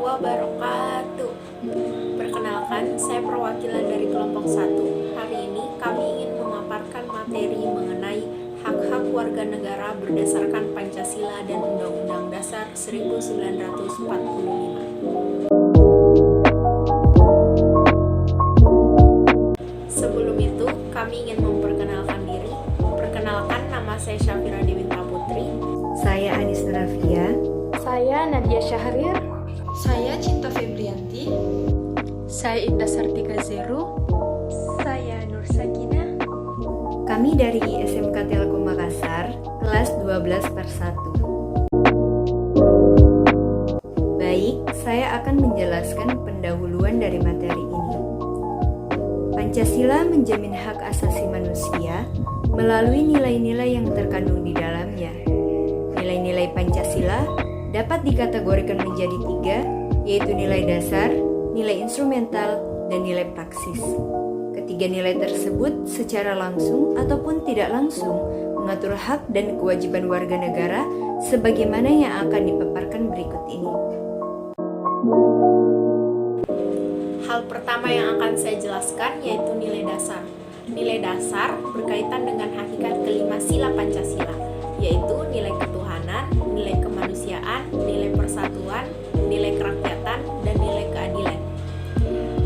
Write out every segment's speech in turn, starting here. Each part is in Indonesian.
wabarakatuh. Perkenalkan, saya perwakilan dari kelompok 1. Hari ini kami ingin memaparkan materi mengenai hak-hak warga negara berdasarkan Pancasila dan Undang-Undang Dasar 1945. Sebelum itu, kami ingin memperkenalkan diri. Perkenalkan, nama saya Syafira Dewinta Putri. Saya Anis Rafia. Saya Nadia Syahrir. Saya Cinta Febrianti. Saya Indah Sartika Zeru. Saya Nur Sakina. Kami dari SMK Telkom Makassar, kelas 12/1. Baik, saya akan menjelaskan pendahuluan dari materi ini. Pancasila menjamin hak asasi manusia melalui nilai-nilai yang terkandung di dalamnya. Nilai-nilai Pancasila dapat dikategorikan menjadi 3, yaitu nilai dasar, nilai instrumental, dan nilai praksis. Ketiga nilai tersebut secara langsung ataupun tidak langsung mengatur hak dan kewajiban warga negara sebagaimana yang akan dipaparkan berikut ini. Hal pertama yang akan saya jelaskan yaitu nilai dasar. Nilai dasar berkaitan dengan hakikat kelima sila Pancasila, yaitu nilai ketuhanan, nilai kemanusiaan, nilai persatuan, nilai kerakyatan, dan nilai keadilan.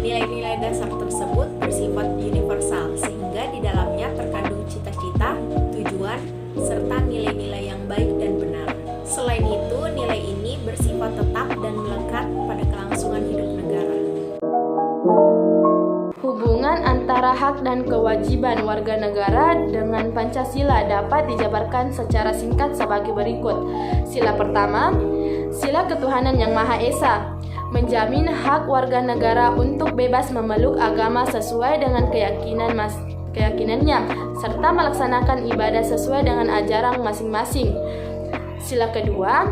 Nilai-nilai dasar tersebut bersifat universal, sehingga di dalamnya terkandung cita-cita, tujuan, serta nilai-nilai yang baik dan benar. Selain itu, nilai ini bersifat tetap dan melekat pada kelangsungan hidup negara. Hubungan antara hak dan kewajiban warga negara dengan Pancasila dapat dijabarkan secara singkat sebagai berikut. Sila pertama, sila ketuhanan yang Maha Esa, menjamin hak warga negara untuk bebas memeluk agama sesuai dengan keyakinannya, serta melaksanakan ibadah sesuai dengan ajaran masing-masing. Sila kedua,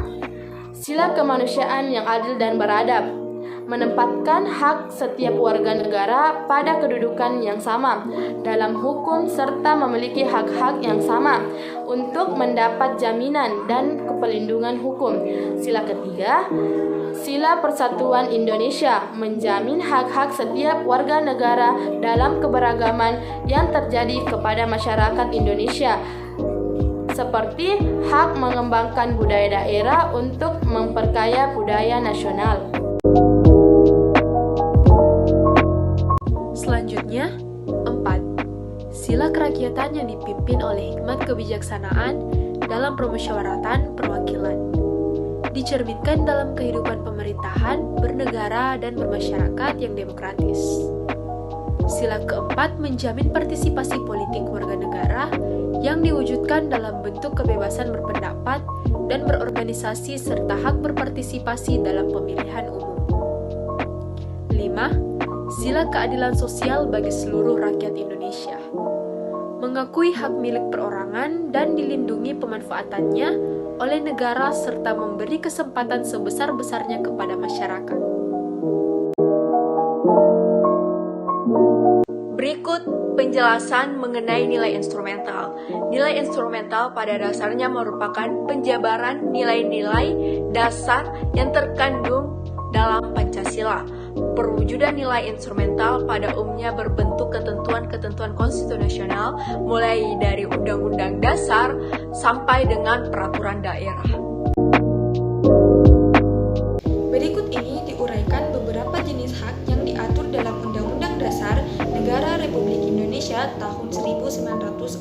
sila kemanusiaan yang adil dan beradab, menempatkan hak setiap warga negara pada kedudukan yang sama dalam hukum serta memiliki hak-hak yang sama untuk mendapat jaminan dan perlindungan hukum. Sila ketiga, sila persatuan Indonesia, menjamin hak-hak setiap warga negara dalam keberagaman yang terjadi kepada masyarakat Indonesia, seperti hak mengembangkan budaya daerah untuk memperkaya budaya nasional. Selanjutnya, 4. Sila kerakyatan yang dipimpin oleh hikmat kebijaksanaan dalam permusyawaratan perwakilan. Dicerminkan dalam kehidupan pemerintahan, bernegara, dan bermasyarakat yang demokratis. Sila keempat menjamin partisipasi politik warga negara yang diwujudkan dalam bentuk kebebasan berpendapat dan berorganisasi serta hak berpartisipasi dalam pemilihan umum. 5. Sila keadilan sosial bagi seluruh rakyat Indonesia, mengakui hak milik perorangan dan dilindungi pemanfaatannya oleh negara serta memberi kesempatan sebesar-besarnya kepada masyarakat. Berikut penjelasan mengenai nilai instrumental. Nilai instrumental pada dasarnya merupakan penjabaran nilai-nilai dasar yang terkandung dalam Pancasila. Perwujudan nilai instrumental pada umumnya berbentuk ketentuan-ketentuan konstitusional mulai dari Undang-Undang Dasar sampai dengan peraturan daerah. Berikut ini diuraikan beberapa jenis hak yang diatur dalam Undang-Undang Dasar Negara Republik Indonesia tahun 1945.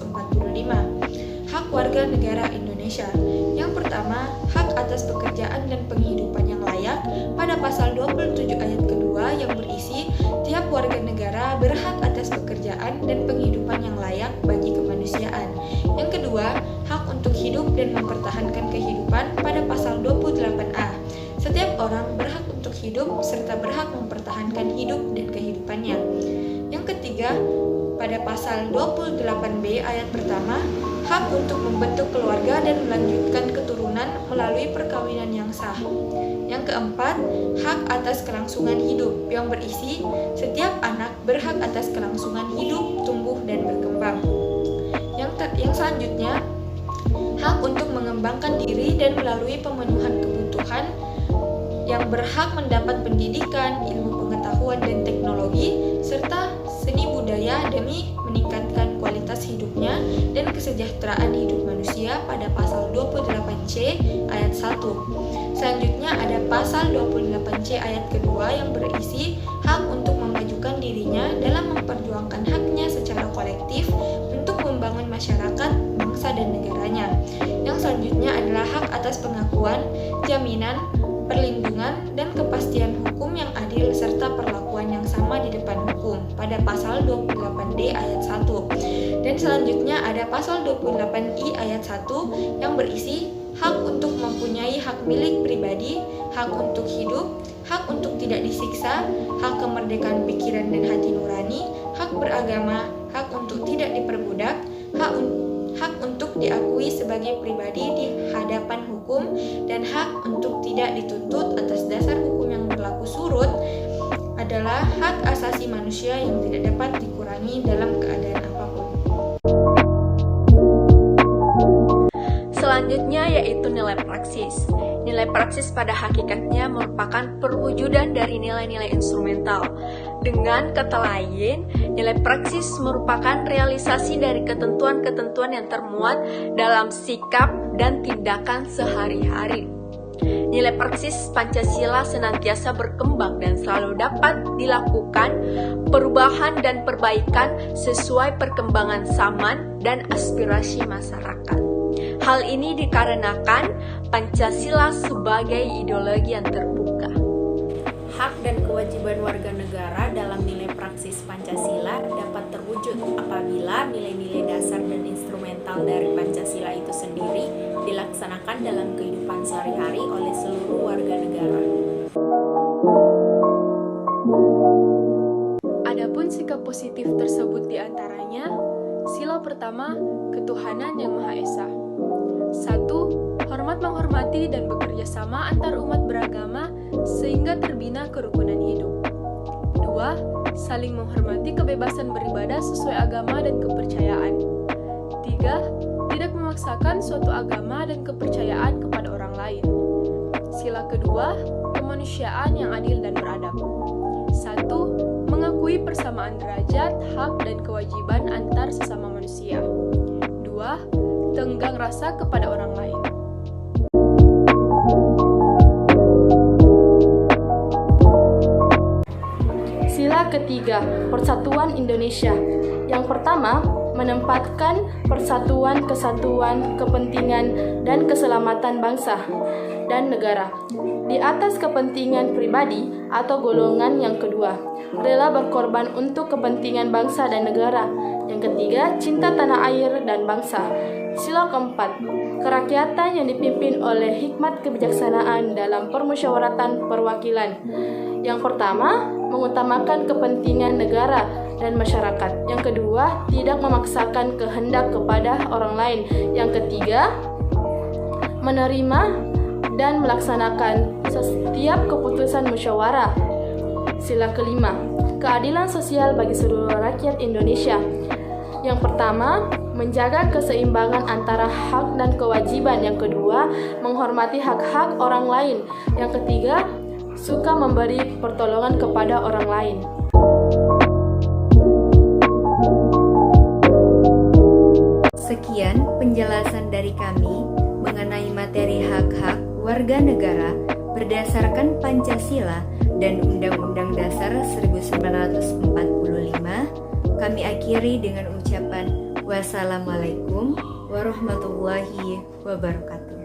Hak warga negara Indonesia. Yang pertama, hak atas pekerjaan dan penghidupan yang layak pada pasal 27 ayat kedua yang berisi tiap warga negara berhak atas pekerjaan dan penghidupan yang layak bagi kemanusiaan. Yang kedua, hak untuk hidup dan mempertahankan kehidupan pada pasal 28A. Setiap orang berhak untuk hidup serta berhak mempertahankan hidup dan kehidupannya. Yang ketiga, pada pasal 28B ayat pertama, hak untuk membentuk keluarga dan melanjutkan keturunan melalui perkawinan yang sah. Yang keempat, hak atas kelangsungan hidup yang berisi setiap anak berhak atas kelangsungan hidup, tumbuh, dan berkembang. Yang selanjutnya, hak untuk mengembangkan diri dan melalui pemenuhan kebutuhan yang berhak mendapat pendidikan, ilmu pengetahuan dan teknologi, serta seni budaya demi meningkatkan kualitas hidupnya dan kesejahteraan hidup manusia pada pasal 28C ayat 1. Selanjutnya ada pasal 28C ayat kedua yang berisi hak untuk memajukan dirinya dalam memperjuangkan haknya secara kolektif untuk membangun masyarakat, bangsa, dan negaranya. Yang selanjutnya adalah hak atas pengakuan, jaminan, perlindungan, dan kepastian hukum yang adil serta perlakuan yang sama di depan hukum pada pasal 28D ayat 1. Dan selanjutnya ada pasal 28I ayat 1 yang berisi hak untuk mempunyai hak milik pribadi, hak untuk hidup, hak untuk tidak disiksa, hak kemerdekaan pikiran dan hati nurani, hak beragama, hak untuk tidak diperbudak, hak untuk diakui sebagai pribadi di hadapan hukum, dan hak untuk tidak dituntut atas dasar hukum yang berlaku surut adalah hak asasi manusia yang tidak dapat dikurangi dalam keadaan apapun. Selanjutnya yaitu nilai praksis. Nilai praksis pada hakikatnya merupakan perwujudan dari nilai-nilai instrumental. Dengan kata lain, nilai praksis merupakan realisasi dari ketentuan-ketentuan yang termuat dalam sikap dan tindakan sehari-hari. Nilai praksis Pancasila senantiasa berkembang dan selalu dapat dilakukan perubahan dan perbaikan sesuai perkembangan zaman dan aspirasi masyarakat. Hal ini dikarenakan Pancasila sebagai ideologi yang terbuka. Hak dan kewajiban warga negara dalam nilai praksis Pancasila dapat terwujud apabila nilai-nilai dasar dan instrumental dari Pancasila itu sendiri dilaksanakan dalam kehidupan sehari-hari oleh seluruh warga negara. Adapun sikap positif tersebut diantaranya, sila pertama, ketuhanan yang Maha Esa. 1. Hormat menghormati dan bekerja sama antar umat beragama sehingga terbina kerukunan hidup. 2. Saling menghormati kebebasan beribadah sesuai agama dan kepercayaan. 3. Tidak memaksakan suatu agama dan kepercayaan kepada orang lain. Sila kedua, kemanusiaan yang adil dan beradab. 1. Mengakui persamaan derajat, hak, dan kewajiban antar sesama manusia. 2. Tenggang rasa kepada orang lain. Sila ketiga, Persatuan Indonesia. Yang pertama, menempatkan persatuan, kesatuan, kepentingan, dan keselamatan bangsa dan negara di atas kepentingan pribadi atau golongan. Yang kedua, rela berkorban untuk kepentingan bangsa dan negara. Yang ketiga, cinta tanah air dan bangsa. Sila keempat, kerakyatan yang dipimpin oleh hikmat kebijaksanaan dalam permusyawaratan perwakilan. Yang pertama, mengutamakan kepentingan negara dan masyarakat. Yang kedua, tidak memaksakan kehendak kepada orang lain. Yang ketiga, menerima dan melaksanakan setiap keputusan musyawarah. Sila kelima, keadilan sosial bagi seluruh rakyat Indonesia. Yang pertama, menjaga keseimbangan antara hak dan kewajiban. Yang kedua, menghormati hak-hak orang lain. Yang ketiga, suka memberi pertolongan kepada orang lain. Sekian penjelasan dari kami mengenai materi hak-hak warga negara berdasarkan Pancasila dan Undang-Undang Dasar 1945. Kami akhiri dengan ucapan wassalamualaikum warahmatullahi wabarakatuh.